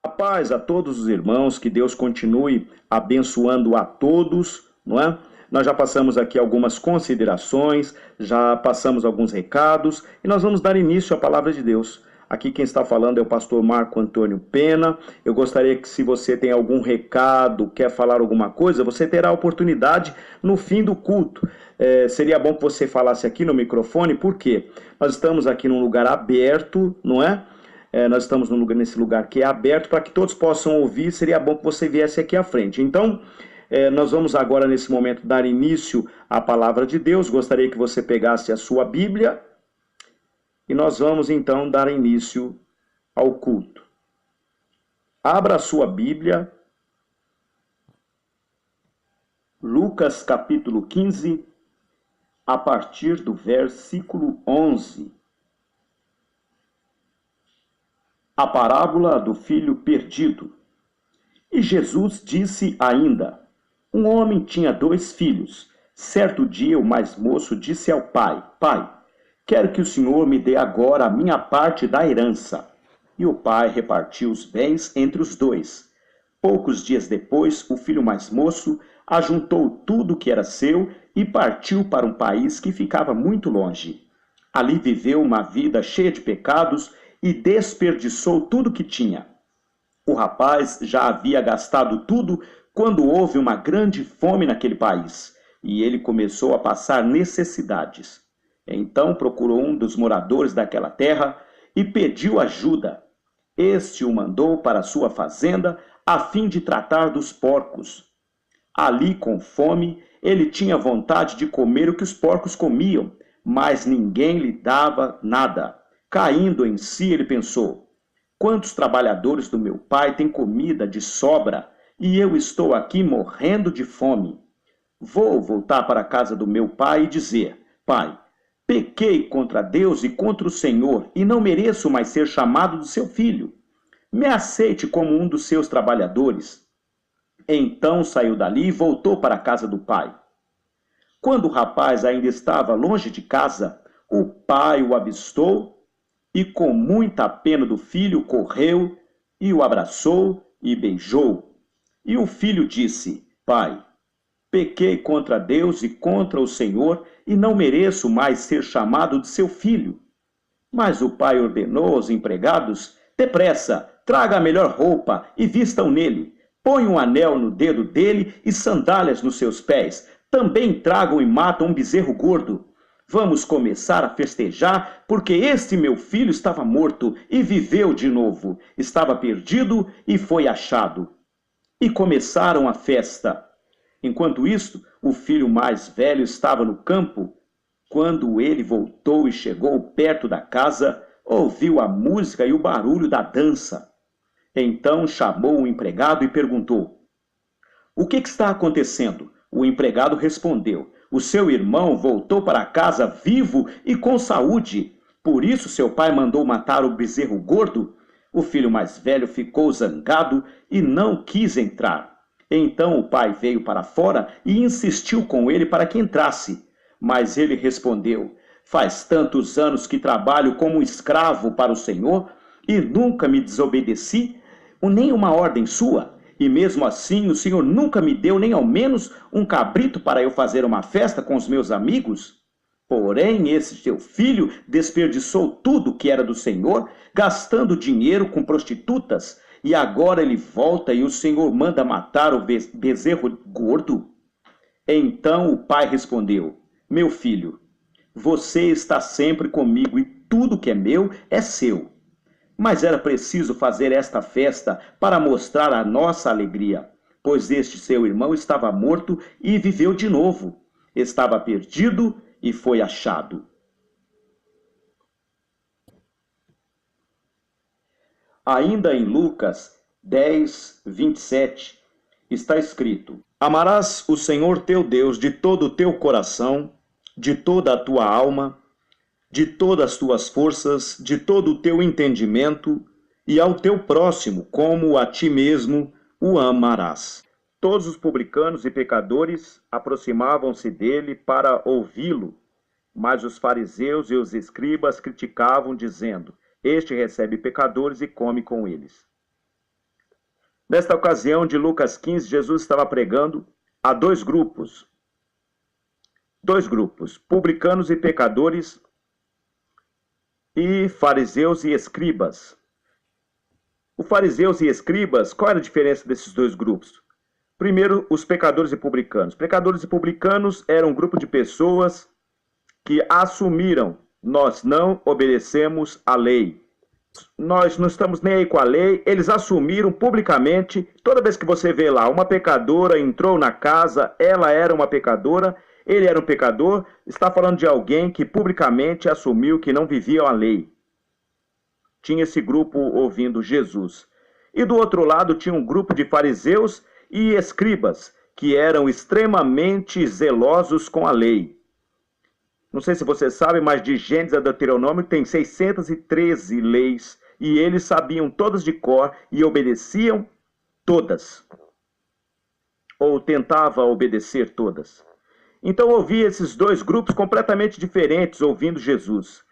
Paz a todos os irmãos, que Deus continue abençoando a todos, não é? Nós já passamos aqui algumas considerações, já passamos alguns recados e nós vamos dar início à palavra de Deus. Aqui quem está falando é o pastor Marco Antônio Pena. Eu gostaria que, se você tem algum recado, quer falar alguma coisa, você terá a oportunidade no fim do culto. Seria bom que você falasse aqui no microfone, porque nós estamos aqui num lugar aberto, não é? Nós estamos nesse lugar que é aberto para que todos possam ouvir. Seria bom que você viesse aqui à frente. Então, nós vamos agora, nesse momento, dar início à palavra de Deus. Gostaria que você pegasse a sua Bíblia e nós vamos, então, dar início ao culto. Abra a sua Bíblia, Lucas capítulo 15, a partir do versículo 11. A parábola do filho perdido. E Jesus disse ainda: um homem tinha 2 filhos. Certo dia o mais moço disse ao pai: Pai, quero que o senhor me dê agora a minha parte da herança. E o pai repartiu os bens entre os 2. Poucos dias depois, o filho mais moço ajuntou tudo que era seu e partiu para um país que ficava muito longe. Ali viveu uma vida cheia de pecados e desperdiçou tudo que tinha. O rapaz já havia gastado tudo quando houve uma grande fome naquele país, e ele começou a passar necessidades. Então procurou um dos moradores daquela terra e pediu ajuda. Este o mandou para sua fazenda a fim de tratar dos porcos. Ali, com fome, ele tinha vontade de comer o que os porcos comiam, mas ninguém lhe dava nada. Caindo em si, ele pensou: quantos trabalhadores do meu pai têm comida de sobra e eu estou aqui morrendo de fome? Vou voltar para a casa do meu pai e dizer: Pai, pequei contra Deus e contra o Senhor e não mereço mais ser chamado de seu filho. Me aceite como um dos seus trabalhadores. Então saiu dali e voltou para a casa do pai. Quando o rapaz ainda estava longe de casa, o pai o avistou e, com muita pena do filho, correu e o abraçou e beijou. E o filho disse: Pai, pequei contra Deus e contra o Senhor e não mereço mais ser chamado de seu filho. Mas o pai ordenou aos empregados: depressa, traga a melhor roupa e vistam nele. Põe um anel no dedo dele e sandálias nos seus pés. Também tragam e matam um bezerro gordo. Vamos começar a festejar, porque este meu filho estava morto e viveu de novo. Estava perdido e foi achado. E começaram a festa. Enquanto isso, o filho mais velho estava no campo. Quando ele voltou e chegou perto da casa, ouviu a música e o barulho da dança. Então chamou o empregado e perguntou: o que está acontecendo? O empregado respondeu: o seu irmão voltou para casa vivo e com saúde. Por isso seu pai mandou matar o bezerro gordo. O filho mais velho ficou zangado e não quis entrar. Então o pai veio para fora e insistiu com ele para que entrasse. Mas ele respondeu: faz tantos anos que trabalho como um escravo para o Senhor e nunca me desobedeci, nem uma ordem sua. E mesmo assim o Senhor nunca me deu nem ao menos um cabrito para eu fazer uma festa com os meus amigos? Porém, esse seu filho desperdiçou tudo que era do Senhor, gastando dinheiro com prostitutas, e agora ele volta e o Senhor manda matar o bezerro gordo? Então o pai respondeu: meu filho, você está sempre comigo e tudo que é meu é seu. Mas era preciso fazer esta festa para mostrar a nossa alegria, pois este seu irmão estava morto e viveu de novo. Estava perdido e foi achado. Ainda em Lucas 10, 27, está escrito: amarás o Senhor teu Deus de todo o teu coração, de toda a tua alma, de todas as tuas forças, de todo o teu entendimento, e ao teu próximo como a ti mesmo o amarás. Todos os publicanos e pecadores aproximavam-se dele para ouvi-lo, mas os fariseus e os escribas criticavam, dizendo: este recebe pecadores e come com eles. Nesta ocasião de Lucas 15, Jesus estava pregando a dois grupos, publicanos e pecadores, e fariseus e escribas. Os fariseus e escribas, qual era a diferença desses dois grupos? Primeiro, os pecadores e publicanos. Pecadores e publicanos eram um grupo de pessoas que assumiram: nós não obedecemos à lei. Nós não estamos nem aí com a lei. Eles assumiram publicamente. Toda vez que você vê lá, uma pecadora entrou na casa, ela era uma pecadora, ele era um pecador, está falando de alguém que publicamente assumiu que não vivia a lei. Tinha esse grupo ouvindo Jesus. E do outro lado tinha um grupo de fariseus e escribas, que eram extremamente zelosos com a lei. Não sei se você sabe, mas de Gênesis a Deuteronômio tem 613 leis, e eles sabiam todas de cor e obedeciam todas. Ou tentavam obedecer todas. Então ouvi esses dois grupos completamente diferentes ouvindo Jesus.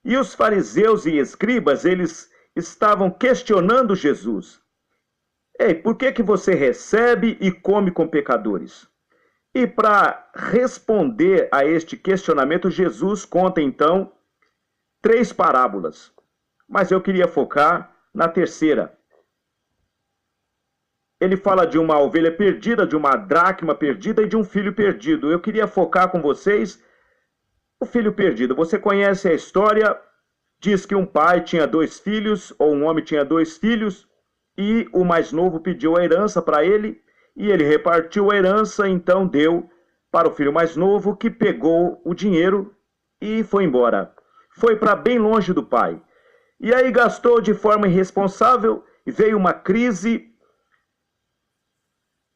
E os fariseus e escribas, eles estavam questionando Jesus. Ei, por que você recebe e come com pecadores? E para responder a este questionamento, Jesus conta então 3 parábolas. Mas eu queria focar na terceira. Ele fala de uma ovelha perdida, de uma dracma perdida e de um filho perdido. Eu queria focar com vocês o filho perdido. Você conhece a história? Diz que um pai tinha 2 filhos, ou um homem tinha 2 filhos, e o mais novo pediu a herança para ele, e ele repartiu a herança, então deu para o filho mais novo, que pegou o dinheiro e foi embora. Foi para bem longe do pai. E aí gastou de forma irresponsável, e veio uma crise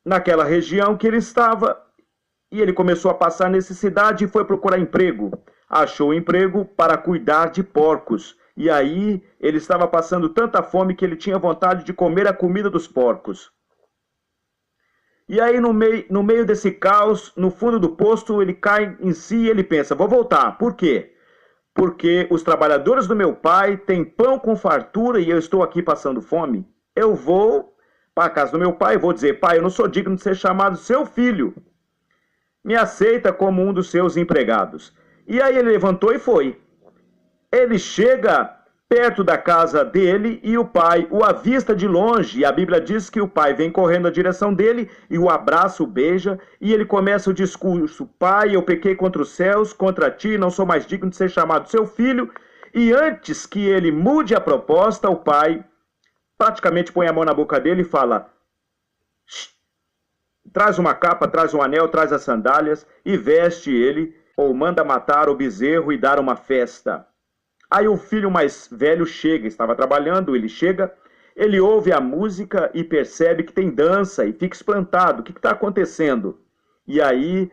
naquela região que ele estava, e ele começou a passar necessidade e foi procurar emprego. Achou emprego para cuidar de porcos. E aí ele estava passando tanta fome que ele tinha vontade de comer a comida dos porcos. E aí no meio desse caos, no fundo do poço, ele cai em si e ele pensa: vou voltar. Por quê? Porque os trabalhadores do meu pai têm pão com fartura e eu estou aqui passando fome. Eu vou para a casa do meu pai e vou dizer: pai, eu não sou digno de ser chamado seu filho. Me aceita como um dos seus empregados. E aí ele levantou e foi. Ele chega perto da casa dele e o pai o avista de longe. E a Bíblia diz que o pai vem correndo na direção dele e o abraça, o beija. E ele começa o discurso: pai, eu pequei contra os céus, contra ti, não sou mais digno de ser chamado seu filho. E antes que ele mude a proposta, o pai praticamente põe a mão na boca dele e fala: traz uma capa, traz um anel, traz as sandálias e veste ele, ou manda matar o bezerro e dar uma festa. Aí o filho mais velho chega, estava trabalhando, ele chega, ele ouve a música e percebe que tem dança e fica espantado. O que está acontecendo? E aí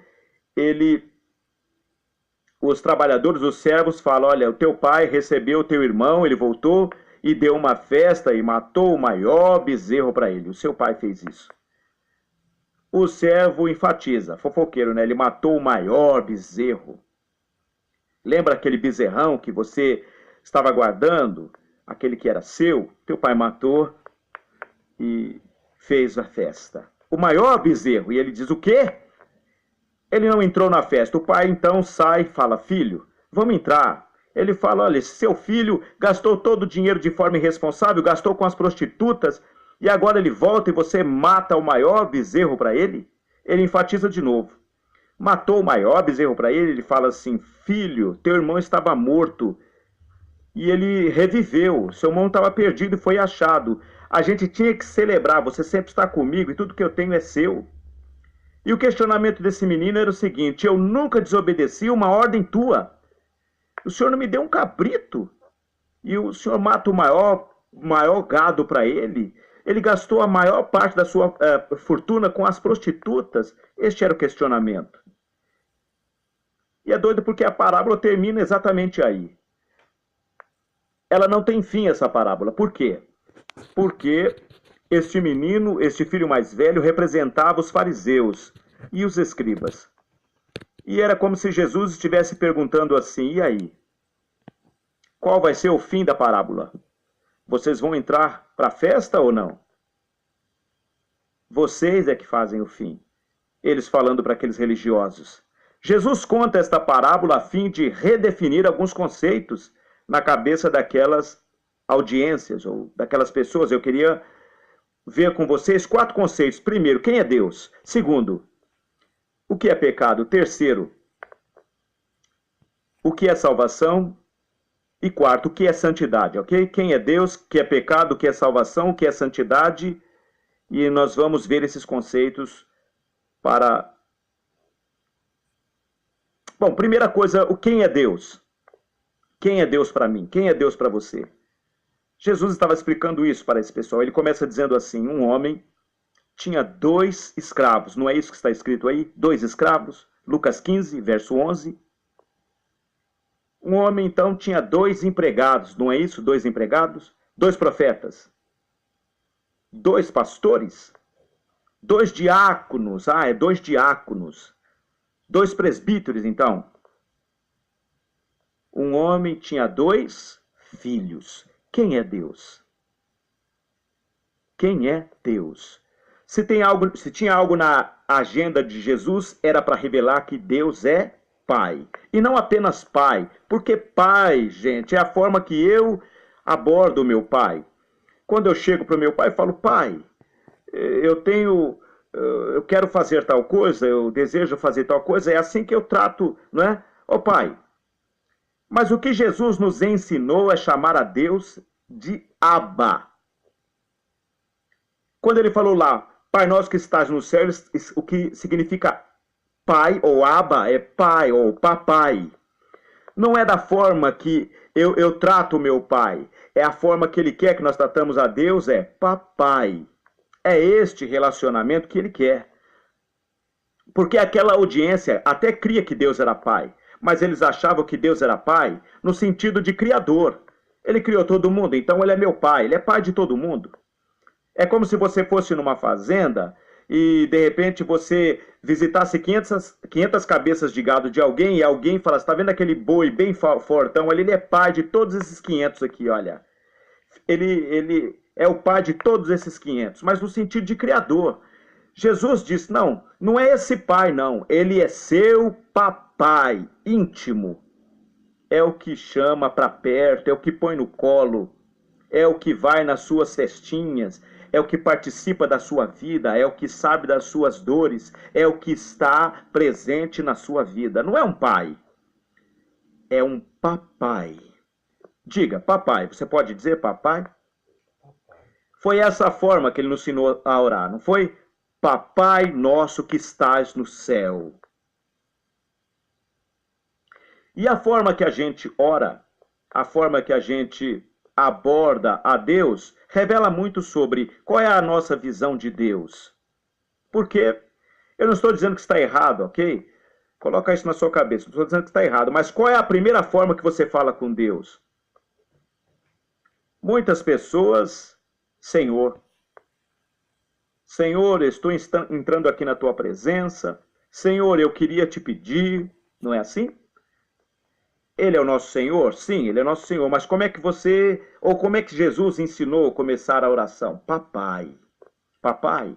os trabalhadores, os servos falam: olha, o teu pai recebeu o teu irmão, ele voltou e deu uma festa e matou o maior bezerro para ele. O seu pai fez isso. O servo enfatiza, fofoqueiro, né? Ele matou o maior bezerro. Lembra aquele bezerrão que você estava guardando? Aquele que era seu? Teu pai matou e fez a festa. O maior bezerro. E ele diz: o quê? Ele não entrou na festa. O pai então sai e fala: filho, vamos entrar. Ele fala: olha, seu filho gastou todo o dinheiro de forma irresponsável, gastou com as prostitutas, e agora ele volta e você mata o maior bezerro para ele? Ele enfatiza de novo. Matou o maior bezerro para ele? Ele fala assim: filho, teu irmão estava morto e ele reviveu. Seu irmão estava perdido e foi achado. A gente tinha que celebrar, você sempre está comigo e tudo que eu tenho é seu. E o questionamento desse menino era o seguinte: eu nunca desobedeci uma ordem tua. O senhor não me deu um cabrito e o senhor mata o maior gado para ele? Ele gastou a maior parte da sua fortuna com as prostitutas? Este era o questionamento. E é doido porque a parábola termina exatamente aí. Ela não tem fim, essa parábola. Por quê? Porque este menino, este filho mais velho, representava os fariseus e os escribas. E era como se Jesus estivesse perguntando assim: e aí? Qual vai ser o fim da parábola? Vocês vão entrar para a festa ou não? Vocês é que fazem o fim. Eles falando para aqueles religiosos. Jesus conta esta parábola a fim de redefinir alguns conceitos na cabeça daquelas audiências ou daquelas pessoas. Eu queria ver com vocês 4 conceitos. Primeiro, quem é Deus? Segundo, o que é pecado? Terceiro, o que é salvação? E quarto, o que é santidade, ok? Quem é Deus, o que é pecado, o que é salvação, o que é santidade. E nós vamos ver esses conceitos para... Bom, primeira coisa, quem é Deus? Quem é Deus para mim? Quem é Deus para você? Jesus estava explicando isso para esse pessoal. Ele começa dizendo assim, um homem tinha 2 escravos. Não é isso que está escrito aí? 2 escravos. Lucas 15, verso 11. Um homem, então, tinha 2 empregados. Não é isso? 2 empregados. 2 profetas. 2 pastores. 2 diáconos. 2 diáconos. 2 presbíteros, então. Um homem tinha 2 filhos. Quem é Deus? Quem é Deus? Se tinha algo na agenda de Jesus, era para revelar que Deus é Pai. E não apenas Pai, porque Pai, gente, é a forma que eu abordo o meu Pai. Quando eu chego para o meu Pai, eu falo, Pai, eu quero fazer tal coisa, eu desejo fazer tal coisa, é assim que eu trato, não é? Ó Pai. Mas o que Jesus nos ensinou é chamar a Deus de Abba. Quando ele falou lá, Pai nosso que estás no céu, o que significa Pai ou Abba é Pai ou Papai. Não é da forma que eu trato o meu Pai. É a forma que Ele quer que nós tratamos a Deus, é Papai. É este relacionamento que Ele quer. Porque aquela audiência até cria que Deus era Pai. Mas eles achavam que Deus era Pai no sentido de criador. Ele criou todo mundo, então Ele é meu Pai. Ele é Pai de todo mundo. É como se você fosse numa fazenda e, de repente, você visitasse 500 cabeças de gado de alguém e alguém falasse, está vendo aquele boi bem fortão ali? Ele é pai de todos esses 500 aqui, olha. Ele é o pai de todos esses 500, mas no sentido de criador. Jesus disse, não é esse pai, não. Ele é seu papai íntimo. É o que chama para perto, é o que põe no colo, é o que vai nas suas festinhas, é o que participa da sua vida, é o que sabe das suas dores, é o que está presente na sua vida. Não é um pai, é um papai. Diga, papai, você pode dizer papai? Foi essa forma que ele nos ensinou a orar, não foi? Papai nosso que estás no céu. E a forma que a gente ora, a forma que a gente aborda a Deus, revela muito sobre qual é a nossa visão de Deus. Porque eu não estou dizendo que está errado, ok? Coloca isso na sua cabeça, não estou dizendo que está errado, mas qual é a primeira forma que você fala com Deus? Muitas pessoas, Senhor. Senhor, eu estou entrando aqui na tua presença. Senhor, eu queria te pedir, não é assim? Ele é o nosso Senhor? Sim, Ele é nosso Senhor. Mas como é que como é que Jesus ensinou a começar a oração? Papai. Papai.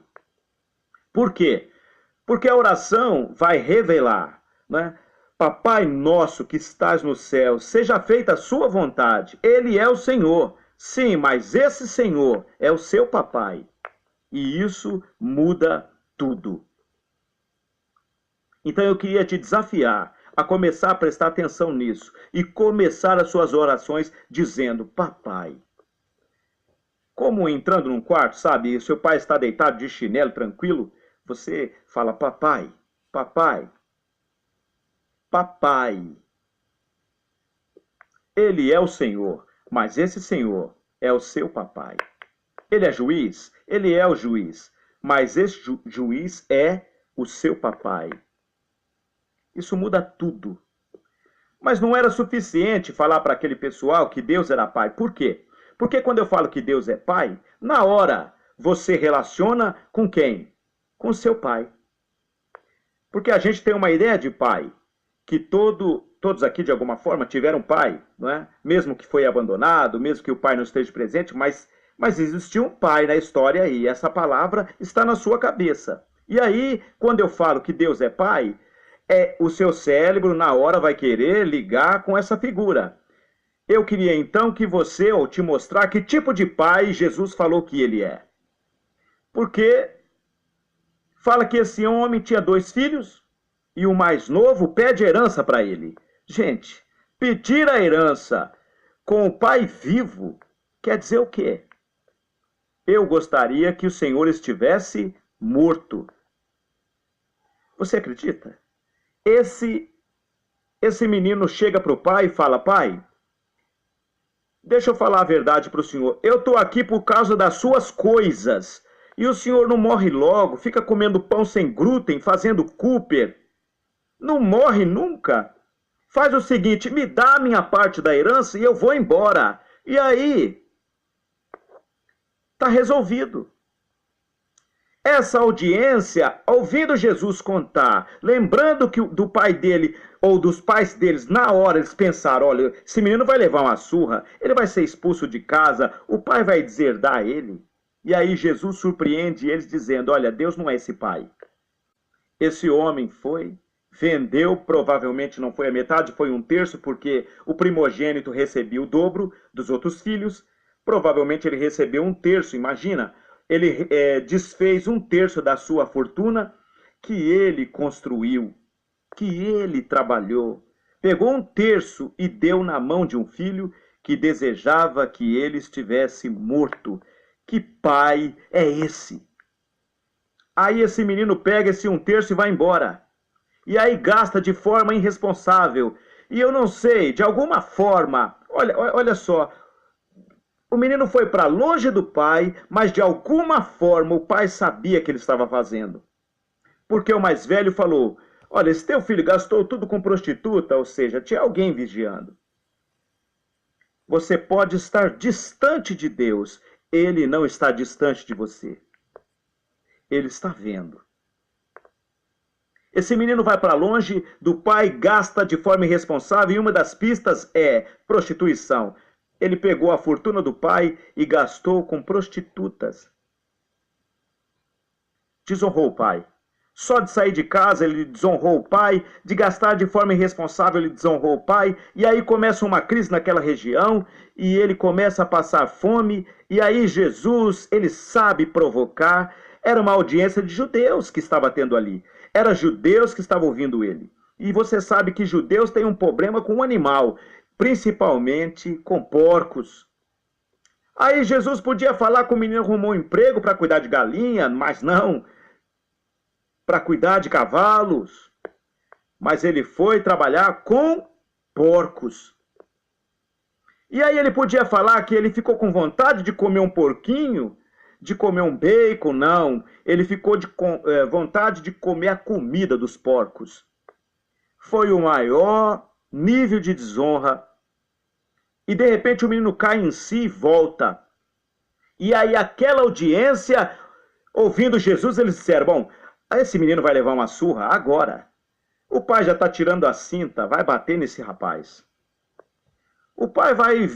Por quê? Porque a oração vai revelar, né? Papai nosso que estás no céu, seja feita a sua vontade. Ele é o Senhor. Sim, mas esse Senhor é o seu papai. E isso muda tudo. Então eu queria te desafiar a começar a prestar atenção nisso e começar as suas orações dizendo, papai. Como entrando num quarto, sabe, seu pai está deitado de chinelo, tranquilo, você fala, papai, papai, papai. Ele é o Senhor, mas esse Senhor é o seu papai. Ele é juiz? Ele é o juiz, mas esse juiz é o seu papai. Isso muda tudo. Mas não era suficiente falar para aquele pessoal que Deus era pai. Por quê? Porque quando eu falo que Deus é pai, na hora você relaciona com quem? Com seu pai. Porque a gente tem uma ideia de pai, que todos aqui de alguma forma tiveram pai, não é? Mesmo que foi abandonado, mesmo que o pai não esteja presente, mas Mas existiu um pai na história aí, essa palavra está na sua cabeça. E aí, quando eu falo que Deus é pai, o seu cérebro na hora vai querer ligar com essa figura. Eu queria então que você, ou te mostrar que tipo de pai Jesus falou que ele é. Porque fala que esse homem tinha 2 filhos e o mais novo pede herança para ele. Gente, pedir a herança com o pai vivo quer dizer o quê? Eu gostaria que o Senhor estivesse morto. Você acredita? Esse menino chega para o pai e fala: pai, deixa eu falar a verdade para o senhor. Eu estou aqui por causa das suas coisas. E o senhor não morre logo, fica comendo pão sem glúten, fazendo Cooper. Não morre nunca. Faz o seguinte, me dá a minha parte da herança e eu vou embora. E aí, está resolvido. Essa audiência, ouvindo Jesus contar, lembrando que do pai dele ou dos pais deles, na hora eles pensaram: olha, esse menino vai levar uma surra, ele vai ser expulso de casa, o pai vai deserdar ele. E aí Jesus surpreende eles dizendo: olha, Deus não é esse pai. Esse homem foi, vendeu, provavelmente não foi a metade, foi 1/3, porque o primogênito recebia o dobro dos outros filhos. Provavelmente ele recebeu 1/3, imagina. Ele desfez 1/3 da sua fortuna que ele construiu, que ele trabalhou. Pegou 1/3 e deu na mão de um filho que desejava que ele estivesse morto. Que pai é esse? Aí esse menino pega esse 1/3 e vai embora. E aí gasta de forma irresponsável. E eu não sei, de alguma forma, olha só, o menino foi para longe do pai, mas de alguma forma o pai sabia que ele estava fazendo. Porque o mais velho falou: olha, esse teu filho gastou tudo com prostituta, ou seja, tinha alguém vigiando. Você pode estar distante de Deus, ele não está distante de você. Ele está vendo. Esse menino vai para longe do pai, gasta de forma irresponsável e uma das pistas é prostituição. Ele pegou a fortuna do pai e gastou com prostitutas. Desonrou o pai. Só de sair de casa ele desonrou o pai, de gastar de forma irresponsável ele desonrou o pai, e aí começa uma crise naquela região, e ele começa a passar fome, e aí Jesus, ele sabe provocar. Era uma audiência de judeus que estava tendo ali. Era judeus que estavam ouvindo ele. E você sabe que judeus têm um problema com o animal, principalmente com porcos. Aí Jesus podia falar que o menino arrumou um emprego para cuidar de galinha, mas não, para cuidar de cavalos. Mas ele foi trabalhar com porcos. E aí ele podia falar que ele ficou com vontade de comer um porquinho, de comer um bacon, não. Ele ficou com vontade de comer a comida dos porcos. Foi o maior nível de desonra. E de repente o menino cai em si e volta. E aí aquela audiência, ouvindo Jesus, eles disseram: bom, esse menino vai levar uma surra agora. O pai já está tirando a cinta, vai bater nesse rapaz. O pai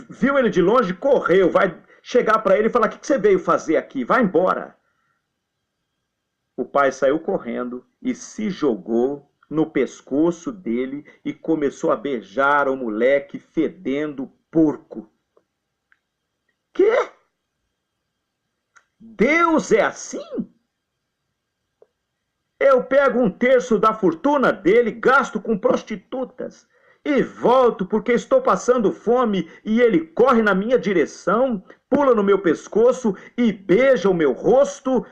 viu ele de longe, correu, vai chegar para ele e falar: o que você veio fazer aqui? Vai embora. O pai saiu correndo e se jogou no pescoço dele e começou a beijar o moleque fedendo porco. Quê? Deus é assim? Eu pego 1/3 da fortuna dele, gasto com prostitutas e volto porque estou passando fome e ele corre na minha direção, pula no meu pescoço e beija o meu rosto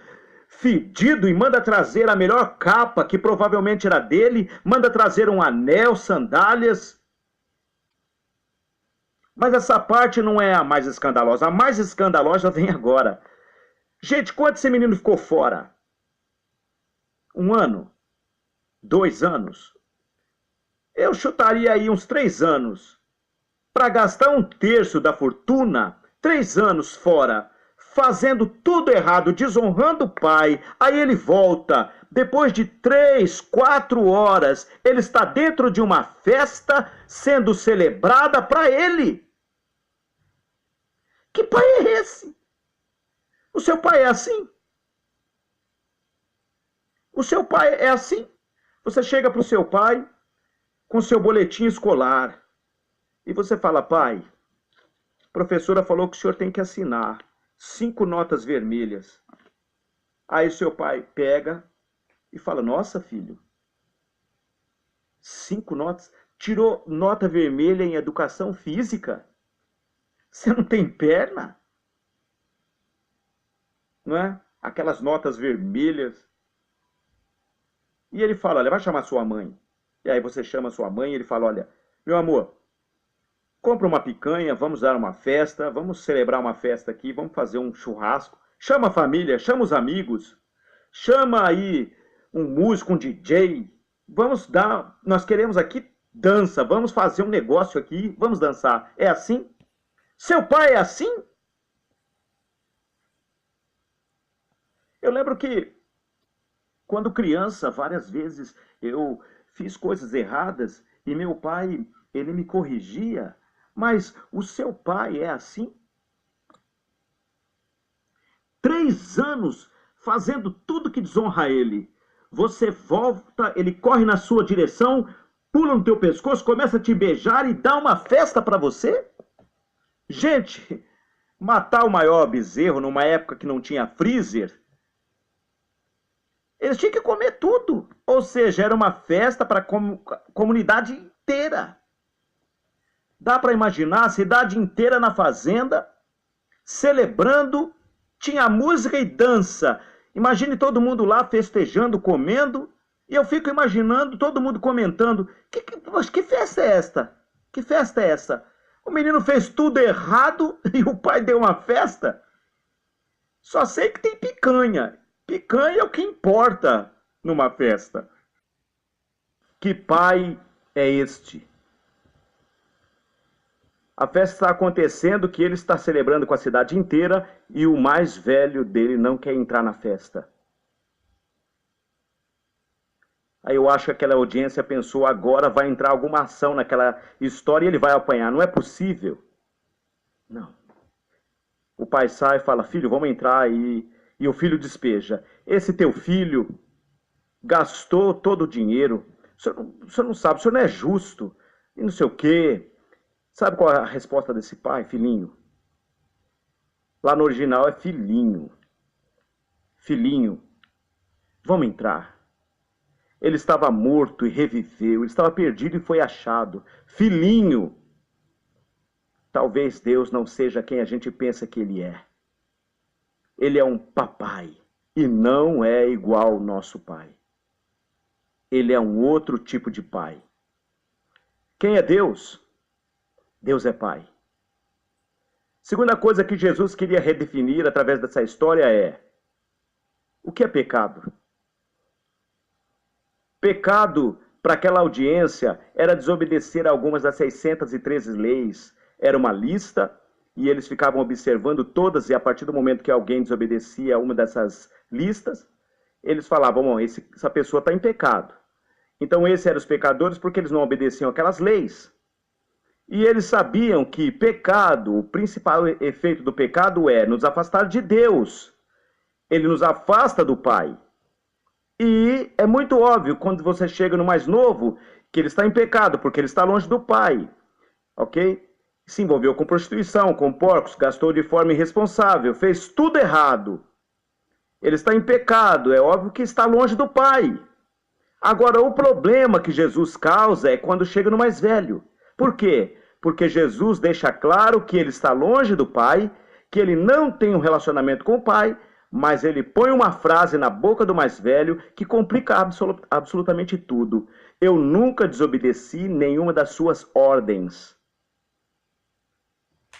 fedido e manda trazer a melhor capa, que provavelmente era dele, manda trazer um anel, sandálias. Mas essa parte não é a mais escandalosa. A mais escandalosa vem agora. Gente, quanto esse menino ficou fora? 1 ano? 2 anos? Eu chutaria aí uns 3 anos. Para gastar 1/3 da fortuna, 3 anos fora, fazendo tudo errado, desonrando o pai. Aí ele volta. Depois de 3, 4 horas, ele está dentro de uma festa sendo celebrada para ele. Que pai é esse? O seu pai é assim? O seu pai é assim? Você chega para o seu pai com seu boletim escolar e você fala, pai, a professora falou que o senhor tem que assinar 5 notas vermelhas. Aí seu pai pega e fala, nossa, filho, 5 notas? Tirou nota vermelha em educação física? Você não tem perna? Não é? Aquelas notas vermelhas. E ele fala, olha, vai chamar sua mãe. E aí você chama sua mãe e ele fala, olha, meu amor, compra uma picanha, vamos dar uma festa, vamos celebrar uma festa aqui, vamos fazer um churrasco. Chama a família, chama os amigos, chama aí um músico, um DJ. Nós queremos aqui dança, vamos fazer um negócio aqui, vamos dançar. É assim? Seu pai é assim? Eu lembro que quando criança, várias vezes eu fiz coisas erradas e meu pai, ele me corrigia. Mas o seu pai é assim? 3 anos fazendo tudo que desonra a ele. Você volta, ele corre na sua direção, pula no teu pescoço, começa a te beijar e dá uma festa para você? Gente, matar o maior bezerro numa época que não tinha freezer, eles tinham que comer tudo. Ou seja, era uma festa para a comunidade inteira. Dá para imaginar a cidade inteira na fazenda, celebrando, tinha música e dança. Imagine todo mundo lá festejando, comendo, e eu fico imaginando todo mundo comentando, que festa é esta? Que festa é essa? O menino fez tudo errado e o pai deu uma festa? Só sei que tem picanha. Picanha é o que importa numa festa. Que pai é este? A festa está acontecendo, que ele está celebrando com a cidade inteira e o mais velho dele não quer entrar na festa. Aí eu acho que aquela audiência pensou, agora vai entrar alguma ação naquela história e ele vai apanhar. Não é possível. Não. O pai sai e fala, filho, vamos entrar aí. E o filho despeja. Esse teu filho gastou todo o dinheiro. O senhor não sabe, o senhor não é justo. E não sei o quê. Sabe qual é a resposta desse pai, filhinho? Lá no original é filhinho. Filhinho, vamos entrar. Ele estava morto e reviveu. Ele estava perdido e foi achado. Filhinho, talvez Deus não seja quem a gente pensa que ele é. Ele é um papai e não é igual ao nosso pai. Ele é um outro tipo de pai. Quem é Deus? Deus é pai. Segunda coisa que Jesus queria redefinir através dessa história é: o que é pecado? Pecado para aquela audiência era desobedecer a algumas das 613 leis. Era uma lista e eles ficavam observando todas, e a partir do momento que alguém desobedecia a uma dessas listas, eles falavam, bom, essa pessoa está em pecado. Então esses eram os pecadores porque eles não obedeciam aquelas leis. E eles sabiam que pecado, o principal efeito do pecado é nos afastar de Deus. Ele nos afasta do Pai. E é muito óbvio quando você chega no mais novo que ele está em pecado, porque ele está longe do Pai. Ok? Se envolveu com prostituição, com porcos, gastou de forma irresponsável, fez tudo errado. Ele está em pecado, é óbvio que está longe do Pai. Agora, o problema que Jesus causa é quando chega no mais velho. Por quê? Porque Jesus deixa claro que ele está longe do Pai, que ele não tem um relacionamento com o Pai, mas ele põe uma frase na boca do mais velho que complica absolutamente tudo. Eu nunca desobedeci nenhuma das suas ordens.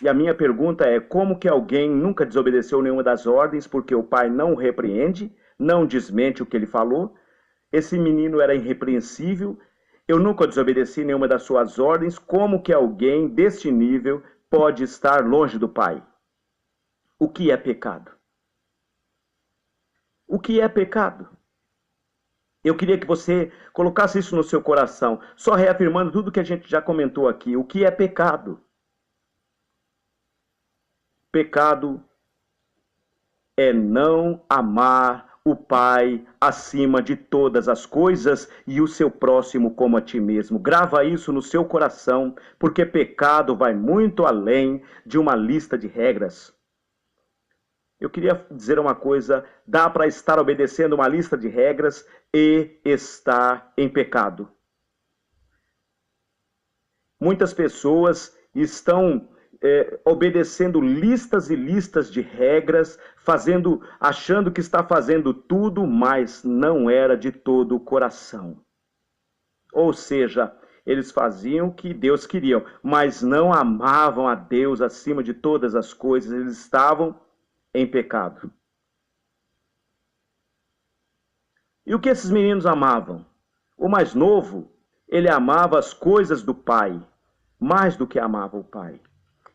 E a minha pergunta é, como que alguém nunca desobedeceu nenhuma das ordens porque o pai não o repreende, não desmente o que ele falou? Esse menino era irrepreensível, eu nunca desobedeci nenhuma das suas ordens, como que alguém deste nível pode estar longe do pai? O que é pecado? O que é pecado? Eu queria que você colocasse isso no seu coração, só reafirmando tudo que a gente já comentou aqui. O que é pecado? Pecado é não amar o Pai acima de todas as coisas e o seu próximo como a ti mesmo. Grava isso no seu coração, porque pecado vai muito além de uma lista de regras. Eu queria dizer uma coisa: dá para estar obedecendo uma lista de regras e estar em pecado. Muitas pessoas estão obedecendo listas e listas de regras, achando que está fazendo tudo, mas não era de todo o coração. Ou seja, eles faziam o que Deus queria, mas não amavam a Deus acima de todas as coisas, eles estavam em pecado. E o que esses meninos amavam? O mais novo, ele amava as coisas do pai, mais do que amava o pai.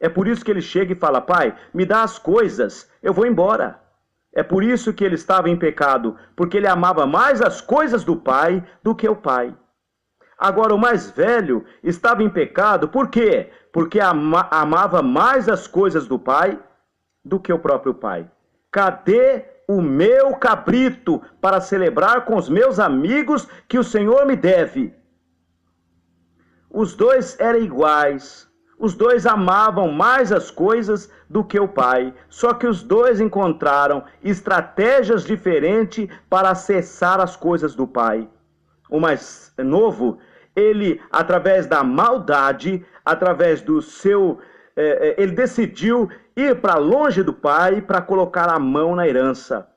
É por isso que ele chega e fala: pai, me dá as coisas, eu vou embora. É por isso que ele estava em pecado, porque ele amava mais as coisas do pai do que o pai. Agora, o mais velho estava em pecado, por quê? Porque amava mais as coisas do pai do que o próprio pai. Cadê o meu cabrito para celebrar com os meus amigos que o Senhor me deve? Os dois eram iguais. Os dois amavam mais as coisas do que o pai, só que os dois encontraram estratégias diferentes para acessar as coisas do pai. O mais novo, ele, através da maldade, através do seu... ele decidiu ir para longe do pai para colocar a mão na herança.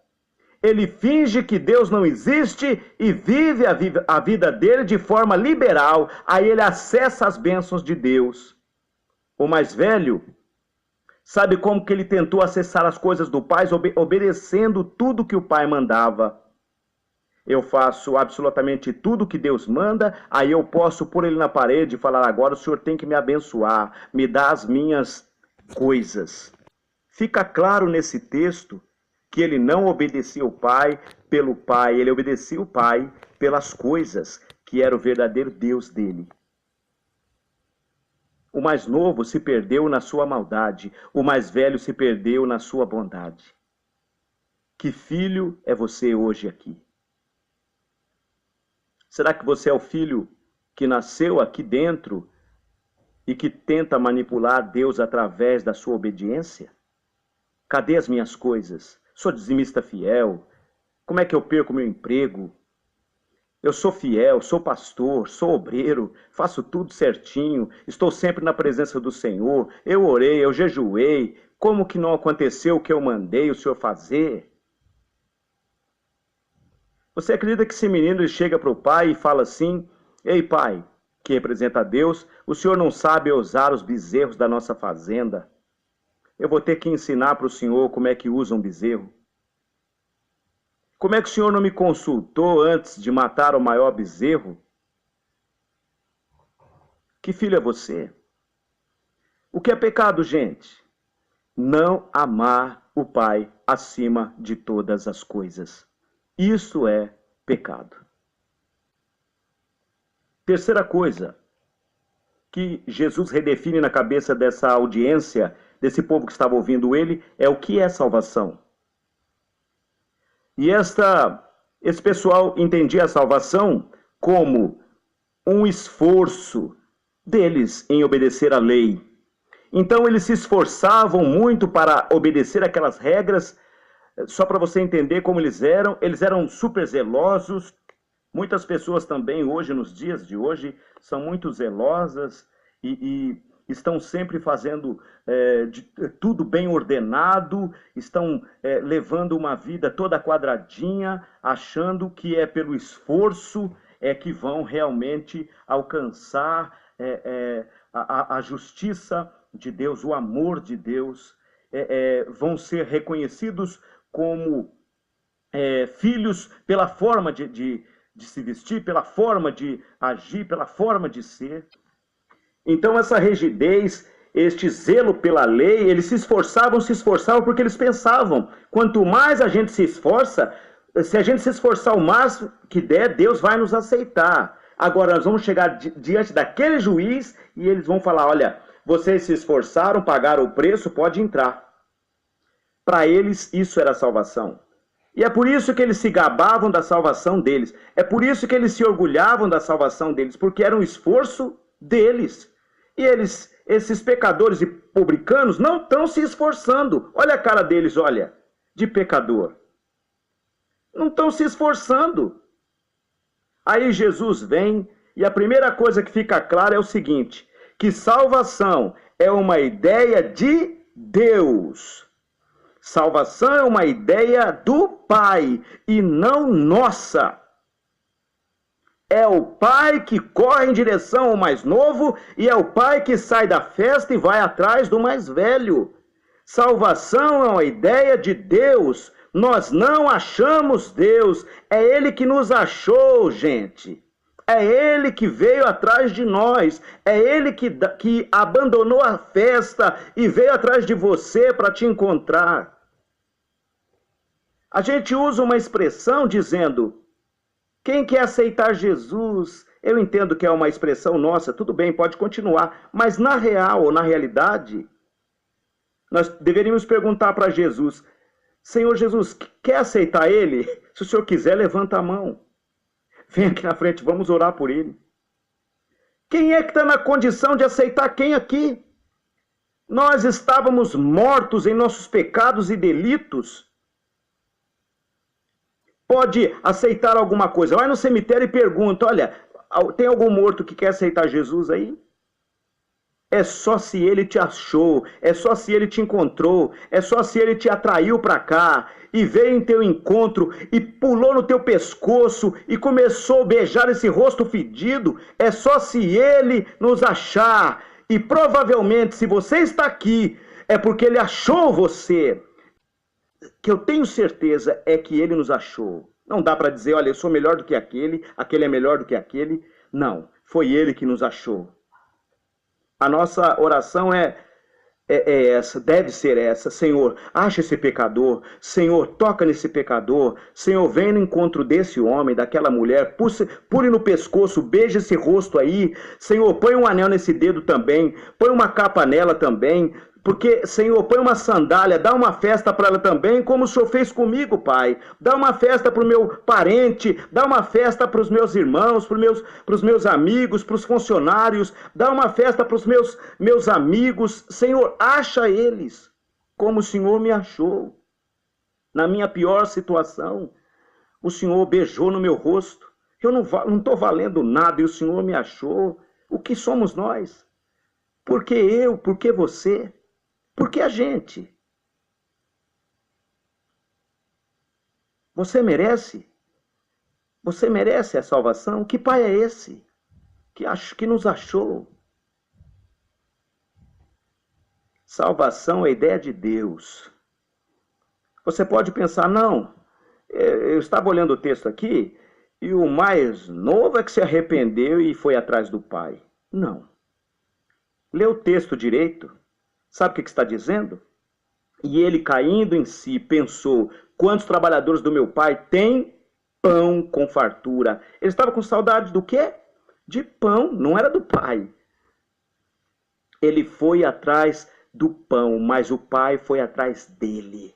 Ele finge que Deus não existe e vive a vida dele de forma liberal, aí ele acessa as bênçãos de Deus. O mais velho, sabe como que ele tentou acessar as coisas do pai, obedecendo tudo que o pai mandava. Eu faço absolutamente tudo que Deus manda, aí eu posso pôr ele na parede e falar: agora o Senhor tem que me abençoar, me dá as minhas coisas. Fica claro nesse texto que ele não obedecia o pai pelo pai, ele obedecia o pai pelas coisas, que era o verdadeiro Deus dele. O mais novo se perdeu na sua maldade, o mais velho se perdeu na sua bondade. Que filho é você hoje aqui? Será que você é o filho que nasceu aqui dentro e que tenta manipular Deus através da sua obediência? Cadê as minhas coisas? Sou dizimista fiel? Como é que eu perco meu emprego? Eu sou fiel, sou pastor, sou obreiro, faço tudo certinho, estou sempre na presença do Senhor, eu orei, eu jejuei, como que não aconteceu o que eu mandei o Senhor fazer? Você acredita que esse menino ele chega para o pai e fala assim: ei pai, que representa a Deus, o Senhor não sabe usar os bezerros da nossa fazenda, eu vou ter que ensinar para o Senhor como é que usa um bezerro? Como é que o Senhor não me consultou antes de matar o maior bezerro? Que filho é você? O que é pecado, gente? Não amar o Pai acima de todas as coisas. Isso é pecado. Terceira coisa que Jesus redefine na cabeça dessa audiência, desse povo que estava ouvindo ele, é o que é salvação. E esse pessoal entendia a salvação como um esforço deles em obedecer à lei. Então eles se esforçavam muito para obedecer aquelas regras. Só para você entender como eles eram super zelosos. Muitas pessoas também hoje, nos dias de hoje, são muito zelosas e estão sempre fazendo tudo bem ordenado, estão levando uma vida toda quadradinha, achando que é pelo esforço que vão realmente alcançar a justiça de Deus, o amor de Deus, vão ser reconhecidos como filhos pela forma de se vestir, pela forma de agir, pela forma de ser. Então essa rigidez, este zelo pela lei, eles se esforçavam porque eles pensavam, quanto mais a gente se esforça, se a gente se esforçar o máximo que der, Deus vai nos aceitar. Agora nós vamos chegar diante daquele juiz e eles vão falar: olha, vocês se esforçaram, pagaram o preço, pode entrar. Para eles, isso era salvação. E é por isso que eles se gabavam da salvação deles. É por isso que eles se orgulhavam da salvação deles, porque era um esforço deles. E eles, esses pecadores e publicanos, não estão se esforçando. Olha a cara deles, olha, de pecador. Não estão se esforçando. Aí Jesus vem e a primeira coisa que fica clara é o seguinte, que salvação é uma ideia de Deus. Salvação é uma ideia do Pai e não nossa. É o pai que corre em direção ao mais novo e é o pai que sai da festa e vai atrás do mais velho. Salvação é uma ideia de Deus. Nós não achamos Deus. É Ele que nos achou, gente. É Ele que veio atrás de nós. É Ele que abandonou a festa e veio atrás de você para te encontrar. A gente usa uma expressão dizendo, quem quer aceitar Jesus? Eu entendo que é uma expressão nossa, tudo bem, pode continuar. Mas na real, ou na realidade, nós deveríamos perguntar para Jesus, Senhor Jesus, quer aceitar Ele? Se o Senhor quiser, levanta a mão. Vem aqui na frente, vamos orar por Ele. Quem é que está na condição de aceitar quem aqui? Nós estávamos mortos em nossos pecados e delitos. Pode aceitar alguma coisa. Vai no cemitério e pergunta, olha, tem algum morto que quer aceitar Jesus aí? É só se ele te achou, é só se ele te encontrou, é só se ele te atraiu para cá e veio em teu encontro e pulou no teu pescoço e começou a beijar esse rosto fedido, é só se ele nos achar. E provavelmente se você está aqui, é porque ele achou você. Que eu tenho certeza é que ele nos achou. Não dá para dizer, olha, eu sou melhor do que aquele é melhor do que aquele. Não, foi ele que nos achou. A nossa oração é essa, deve ser essa. Senhor, acha esse pecador. Senhor, toca nesse pecador. Senhor, vem no encontro desse homem, daquela mulher. Pule no pescoço, beija esse rosto aí. Senhor, põe um anel nesse dedo também. Põe uma capa nela também. Porque, Senhor, põe uma sandália, dá uma festa para ela também, como o Senhor fez comigo, Pai. Dá uma festa para o meu parente, dá uma festa para os meus irmãos, para os meus amigos, para os funcionários, dá uma festa para os meus amigos. Senhor, acha eles, como o Senhor me achou. Na minha pior situação, o Senhor beijou no meu rosto. Eu não estou valendo nada e o Senhor me achou. O que somos nós? Por que eu? Por que você? Por que a gente? Você merece? Você merece a salvação? Que pai é esse? Que nos achou? Salvação é a ideia de Deus. Você pode pensar, não, eu estava olhando o texto aqui, e o mais novo é que se arrependeu e foi atrás do pai. Não. Lê o texto direito. Sabe o que está dizendo? E ele, caindo em si, pensou, quantos trabalhadores do meu pai têm pão com fartura? Ele estava com saudade do quê? De pão, não era do pai. Ele foi atrás do pão, mas o pai foi atrás dele.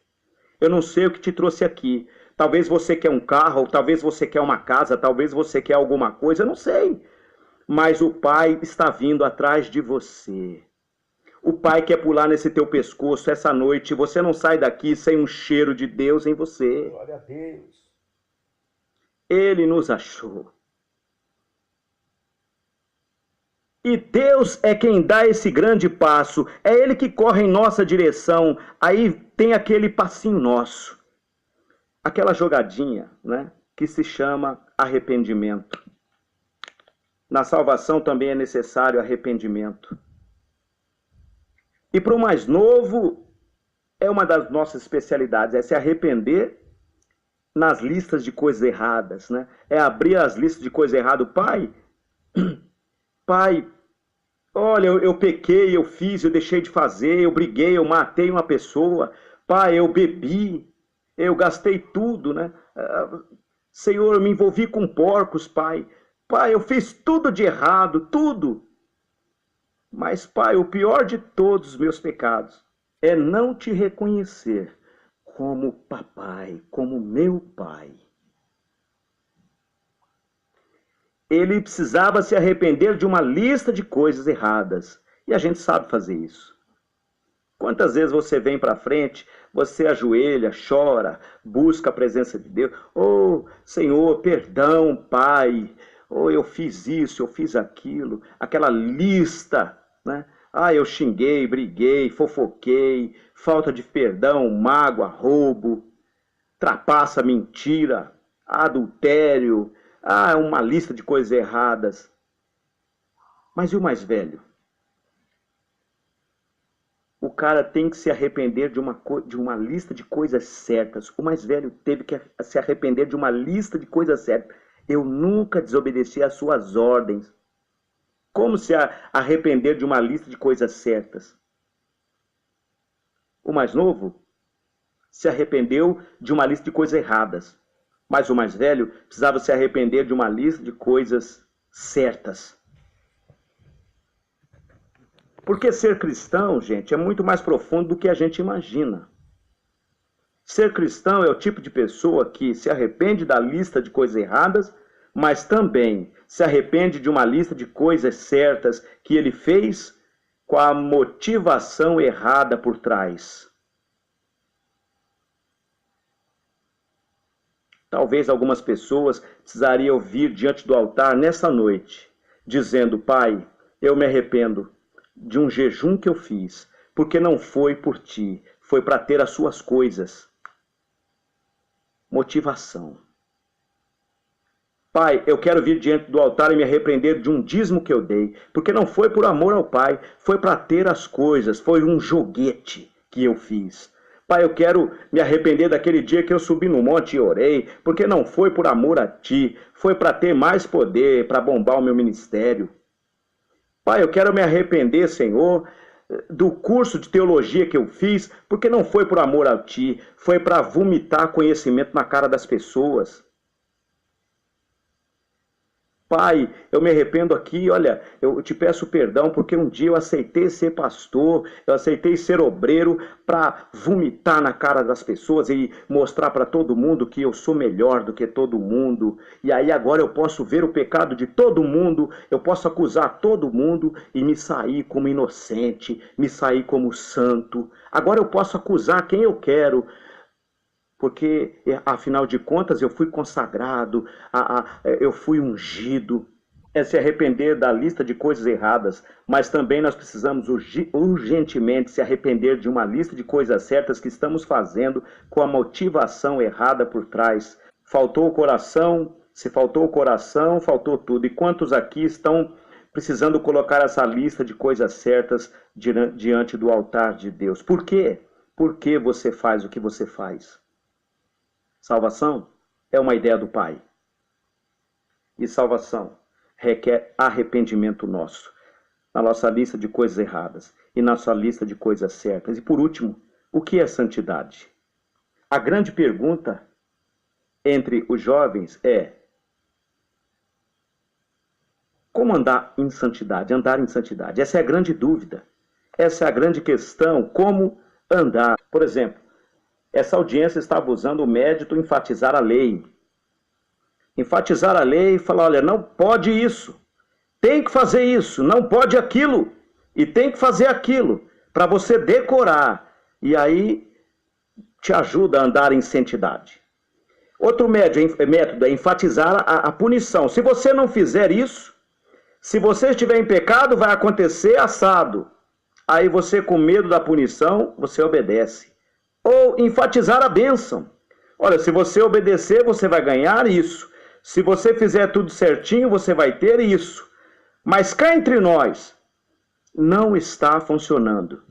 Eu não sei o que te trouxe aqui. Talvez você quer um carro, ou talvez você quer uma casa, talvez você quer alguma coisa, eu não sei. Mas o pai está vindo atrás de você. O pai quer pular nesse teu pescoço essa noite. Você não sai daqui sem um cheiro de Deus em você. Glória a Deus. Ele nos achou. E Deus é quem dá esse grande passo. É Ele que corre em nossa direção. Aí tem aquele passinho nosso. Aquela jogadinha, né? Que se chama arrependimento. Na salvação também é necessário arrependimento. E para o mais novo, é uma das nossas especialidades, é se arrepender nas listas de coisas erradas, né? É abrir as listas de coisas erradas. Pai, olha, eu pequei, eu fiz, eu deixei de fazer, eu briguei, eu matei uma pessoa. Pai, eu bebi, eu gastei tudo, né? Senhor, eu me envolvi com porcos, Pai. Pai, eu fiz tudo de errado, tudo. Mas, Pai, o pior de todos os meus pecados é não te reconhecer como papai, como meu pai. Ele precisava se arrepender de uma lista de coisas erradas. E a gente sabe fazer isso. Quantas vezes você vem para frente, você ajoelha, chora, busca a presença de Deus. Oh, Senhor, perdão, Pai. Oh, eu fiz isso, eu fiz aquilo. Aquela lista, né? Ah, eu xinguei, briguei, fofoquei, falta de perdão, mágoa, roubo, trapaça, mentira, adultério. Ah, uma lista de coisas erradas. Mas e o mais velho? O cara tem que se arrepender de uma lista de coisas certas. O mais velho teve que se arrepender de uma lista de coisas certas. Eu nunca desobedeci às suas ordens. Como se arrepender de uma lista de coisas certas? O mais novo se arrependeu de uma lista de coisas erradas. Mas o mais velho precisava se arrepender de uma lista de coisas certas. Porque ser cristão, gente, é muito mais profundo do que a gente imagina. Ser cristão é o tipo de pessoa que se arrepende da lista de coisas erradas, mas também se arrepende de uma lista de coisas certas que ele fez com a motivação errada por trás. Talvez algumas pessoas precisariam vir diante do altar nessa noite, dizendo: Pai, eu me arrependo de um jejum que eu fiz, porque não foi por ti, foi para ter as suas coisas. Motivação. Pai, eu quero vir diante do altar e me arrepender de um dízimo que eu dei, porque não foi por amor ao Pai, foi para ter as coisas, foi um joguete que eu fiz. Pai, eu quero me arrepender daquele dia que eu subi no monte e orei, porque não foi por amor a ti, foi para ter mais poder, para bombar o meu ministério. Pai, eu quero me arrepender, Senhor, do curso de teologia que eu fiz, porque não foi por amor a ti, foi para vomitar conhecimento na cara das pessoas. Pai, eu me arrependo aqui, olha, eu te peço perdão porque um dia eu aceitei ser pastor, eu aceitei ser obreiro para vomitar na cara das pessoas e mostrar para todo mundo que eu sou melhor do que todo mundo. E aí agora eu posso ver o pecado de todo mundo, eu posso acusar todo mundo e me sair como inocente, me sair como santo. Agora eu posso acusar quem eu quero, porque, afinal de contas, eu fui consagrado, eu fui ungido. É se arrepender da lista de coisas erradas, mas também nós precisamos urgentemente se arrepender de uma lista de coisas certas que estamos fazendo com a motivação errada por trás. Faltou o coração, se faltou o coração, faltou tudo. E quantos aqui estão precisando colocar essa lista de coisas certas diante do altar de Deus? Por quê? Por que você faz o que você faz? Salvação é uma ideia do Pai. E salvação requer arrependimento nosso, na nossa lista de coisas erradas e na nossa lista de coisas certas. E por último, o que é santidade? A grande pergunta entre os jovens é: como andar em santidade? Andar em santidade. Essa é a grande dúvida. Essa é a grande questão. Como andar? Por exemplo, essa audiência estava usando o médico enfatizar a lei. Enfatizar a lei e falar: olha, não pode isso, tem que fazer isso, não pode aquilo, e tem que fazer aquilo, para você decorar. E aí te ajuda a andar em santidade. Outro método é enfatizar a punição. Se você não fizer isso, se você estiver em pecado, vai acontecer assado. Aí você, com medo da punição, você obedece. Ou enfatizar a bênção. Olha, se você obedecer, você vai ganhar isso. Se você fizer tudo certinho, você vai ter isso. Mas cá entre nós, não está funcionando.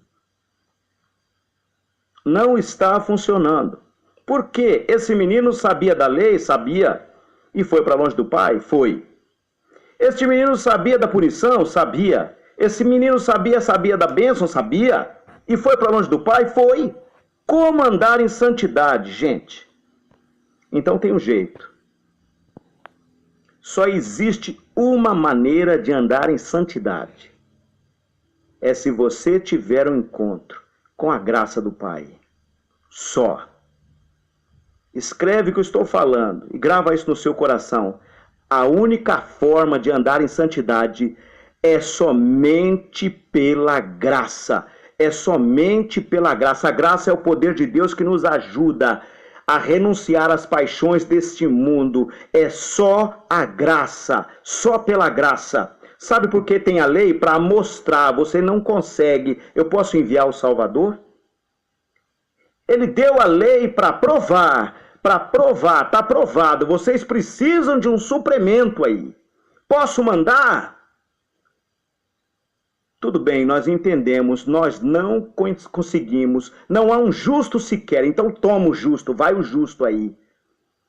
Não está funcionando. Por quê? Esse menino sabia da lei? Sabia. E foi para longe do pai? Foi. Este menino sabia da punição? Sabia. Esse menino sabia da bênção? Sabia. E foi para longe do pai? Foi. Como andar em santidade, gente? Então tem um jeito. Só existe uma maneira de andar em santidade. É se você tiver um encontro com a graça do Pai. Só. Escreve o que eu estou falando e grava isso no seu coração. A única forma de andar em santidade é somente pela graça. É somente pela graça. A graça é o poder de Deus que nos ajuda a renunciar às paixões deste mundo. É só a graça, só pela graça. Sabe por que tem a lei? Para mostrar, você não consegue. Eu posso enviar o Salvador? Ele deu a lei para provar, está provado. Vocês precisam de um suplemento aí. Posso mandar? Tudo bem, nós entendemos, nós não conseguimos, não há um justo sequer, então toma o justo, vai o justo aí.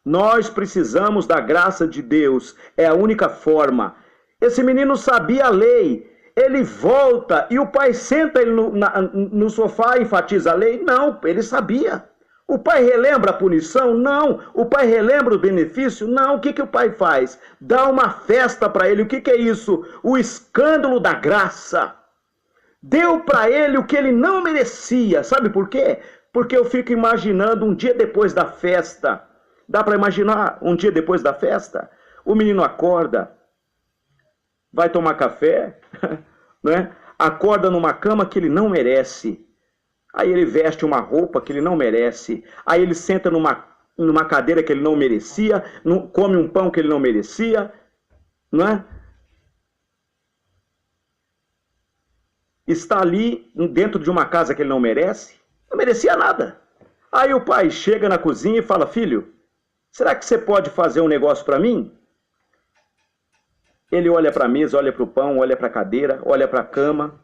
Nós precisamos da graça de Deus, é a única forma. Esse menino sabia a lei, ele volta e o pai senta ele no sofá e enfatiza a lei? Não, ele sabia. O pai relembra a punição? Não. O pai relembra o benefício? Não. O que o pai faz? Dá uma festa para ele. O que é isso? O escândalo da graça. Deu para ele o que ele não merecia. Sabe por quê? Porque eu fico imaginando um dia depois da festa. Dá para imaginar um dia depois da festa? O menino acorda, vai tomar café, né? Acorda numa cama que ele não merece. Aí ele veste uma roupa que ele não merece. Aí ele senta numa cadeira que ele não merecia, come um pão que ele não merecia, não é? Está ali dentro de uma casa que ele não merece, não merecia nada. Aí o pai chega na cozinha e fala: filho, será que você pode fazer um negócio para mim? Ele olha para a mesa, olha para o pão, olha para a cadeira, olha para a cama,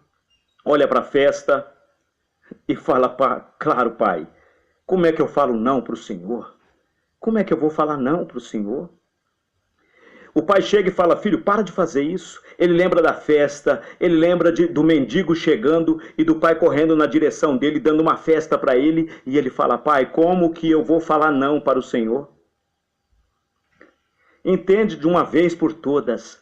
olha para a festa e fala: claro, pai, como é que eu falo não para o Senhor? Como é que eu vou falar não para o Senhor? O pai chega e fala: filho, para de fazer isso. Ele lembra da festa, ele lembra do mendigo chegando e do pai correndo na direção dele, dando uma festa para ele. E ele fala: pai, como que eu vou falar não para o Senhor? Entende de uma vez por todas.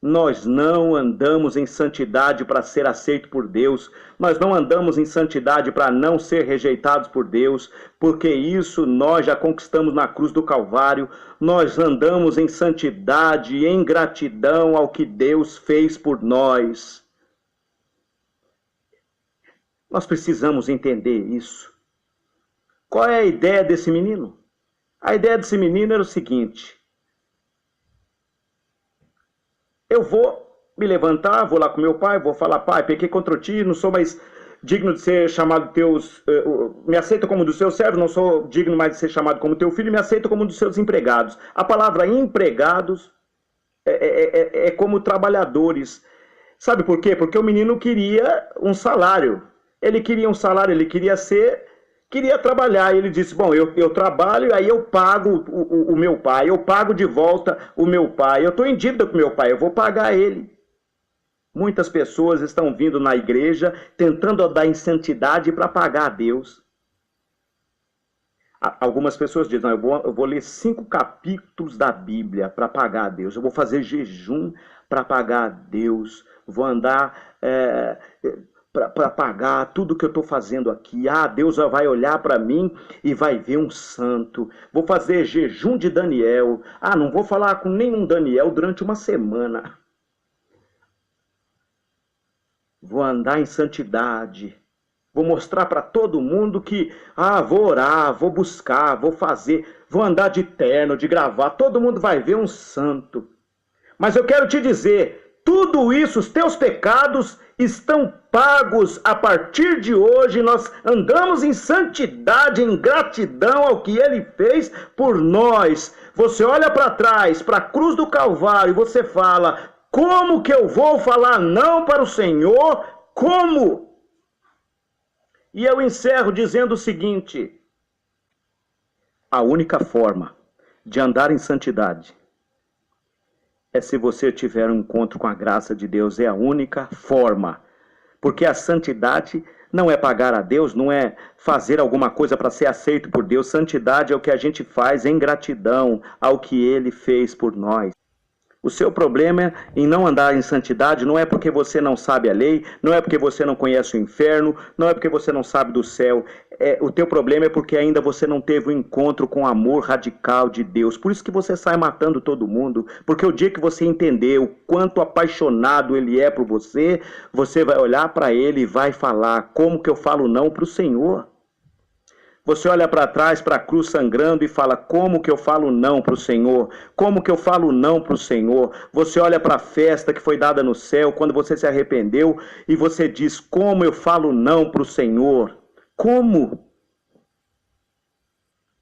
Nós não andamos em santidade para ser aceito por Deus. Nós não andamos em santidade para não ser rejeitados por Deus, porque isso nós já conquistamos na cruz do Calvário. Nós andamos em santidade e em gratidão ao que Deus fez por nós. Nós precisamos entender isso. Qual é a ideia desse menino? A ideia desse menino era o seguinte: eu vou me levantar, vou lá com meu pai, vou falar: pai, pequei contra ti, não sou mais digno de ser chamado teus... me aceita como dos seus servos, não sou digno mais de ser chamado como teu filho, me aceita como dos seus empregados. A palavra empregados é como trabalhadores. Sabe por quê? Porque o menino queria um salário. Ele queria um salário, ele queria trabalhar. Ele disse: bom, eu trabalho, aí eu pago o meu pai, eu pago de volta o meu pai. Eu estou em dívida com o meu pai, eu vou pagar ele. Muitas pessoas estão vindo na igreja tentando dar insantidade para pagar a Deus. Algumas pessoas dizem: não, eu vou ler 5 capítulos da Bíblia para pagar a Deus. Eu vou fazer jejum para pagar a Deus. Vou andar... para pagar tudo que eu estou fazendo aqui. Deus vai olhar para mim e vai ver um santo. Vou fazer jejum de Daniel. Não vou falar com nenhum Daniel durante uma semana. Vou andar em santidade. Vou mostrar para todo mundo que, vou orar, vou buscar, vou fazer, vou andar de terno, de gravata. Todo mundo vai ver um santo. Mas eu quero te dizer, tudo isso, os teus pecados estão pagos a partir de hoje. Nós andamos em santidade, em gratidão ao que Ele fez por nós. Você olha para trás, para a cruz do Calvário, e você fala: como que eu vou falar não para o Senhor? Como? E eu encerro dizendo o seguinte: a única forma de andar em santidade é se você tiver um encontro com a graça de Deus. É a única forma. Porque a santidade não é pagar a Deus, não é fazer alguma coisa para ser aceito por Deus. Santidade é o que a gente faz em gratidão ao que Ele fez por nós. O seu problema em não andar em santidade não é porque você não sabe a lei, não é porque você não conhece o inferno, não é porque você não sabe do céu. o teu problema é porque ainda você não teve um encontro com o amor radical de Deus. Por isso que você sai matando todo mundo. Porque o dia que você entender o quanto apaixonado Ele é por você, você vai olhar para Ele e vai falar: como que eu falo não para o Senhor? Você olha para trás, para a cruz sangrando e fala: como que eu falo não para o Senhor? Como que eu falo não para o Senhor? Você olha para a festa que foi dada no céu, quando você se arrependeu, e você diz: como eu falo não para o Senhor? Como?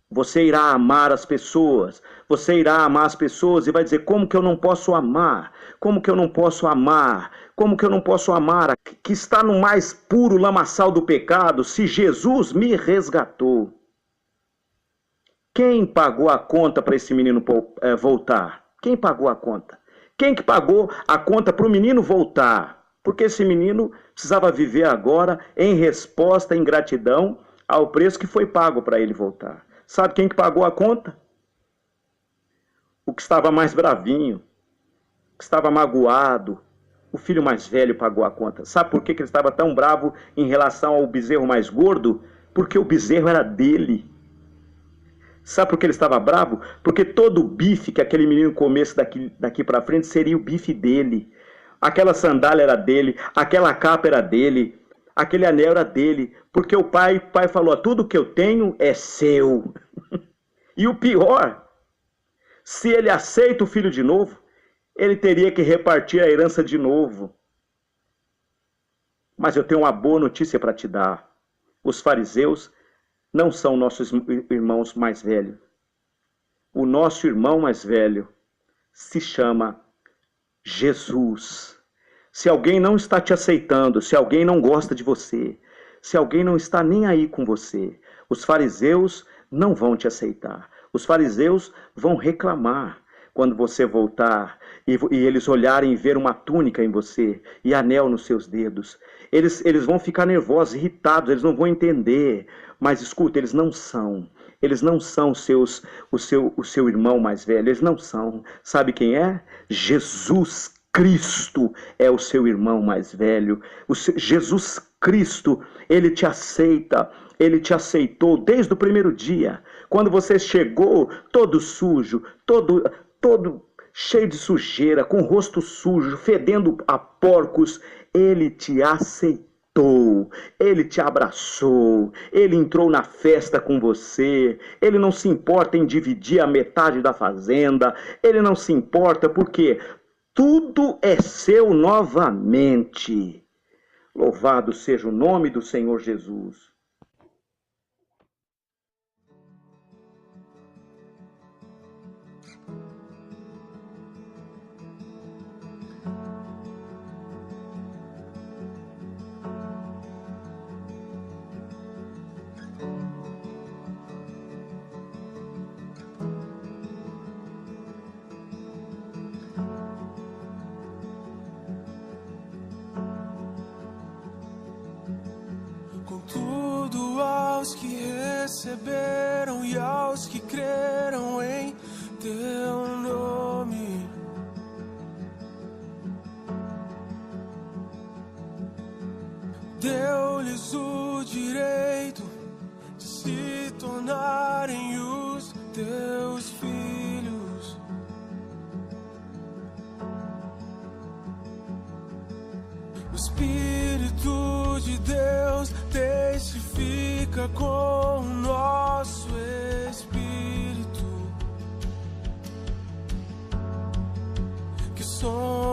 Você irá amar as pessoas, você irá amar as pessoas e vai dizer: como que eu não posso amar? Como que eu não posso amar? Como que eu não posso amar que está no mais puro lamaçal do pecado, se Jesus me resgatou? Quem pagou a conta para esse menino voltar? Quem pagou a conta? Quem que pagou a conta para o menino voltar? Porque esse menino precisava viver agora em resposta, em gratidão ao preço que foi pago para ele voltar. Sabe quem que pagou a conta? O que estava mais bravinho, o que estava magoado. O filho mais velho pagou a conta. Sabe por que ele estava tão bravo em relação ao bezerro mais gordo? Porque o bezerro era dele. Sabe por que ele estava bravo? Porque todo o bife que aquele menino comesse daqui para frente seria o bife dele. Aquela sandália era dele, aquela capa era dele, aquele anel era dele. Porque o pai falou: tudo que eu tenho é seu. E o pior, se ele aceita o filho de novo, ele teria que repartir a herança de novo. Mas eu tenho uma boa notícia para te dar. Os fariseus não são nossos irmãos mais velhos. O nosso irmão mais velho se chama Jesus. Se alguém não está te aceitando, se alguém não gosta de você, se alguém não está nem aí com você, os fariseus não vão te aceitar. Os fariseus vão reclamar quando você voltar e eles olharem e ver uma túnica em você e anel nos seus dedos. Eles vão ficar nervosos, irritados, eles não vão entender. Mas escuta, eles não são o seu irmão mais velho, eles não são. Sabe quem é? Jesus Cristo é o seu irmão mais velho. Jesus Cristo, ele te aceita, ele te aceitou desde o primeiro dia. Quando você chegou todo sujo, todo cheio de sujeira, com o rosto sujo, fedendo a porcos, ele te aceitou, ele te abraçou, ele entrou na festa com você, ele não se importa em dividir a metade da fazenda, ele não se importa porque tudo é seu novamente. Louvado seja o nome do Senhor Jesus. Contudo, aos que receberam e aos que creram em teu nome, deu-lhes o direito de se tornarem os teus filhos. O Espírito de Deus testifica com o nosso espírito que somos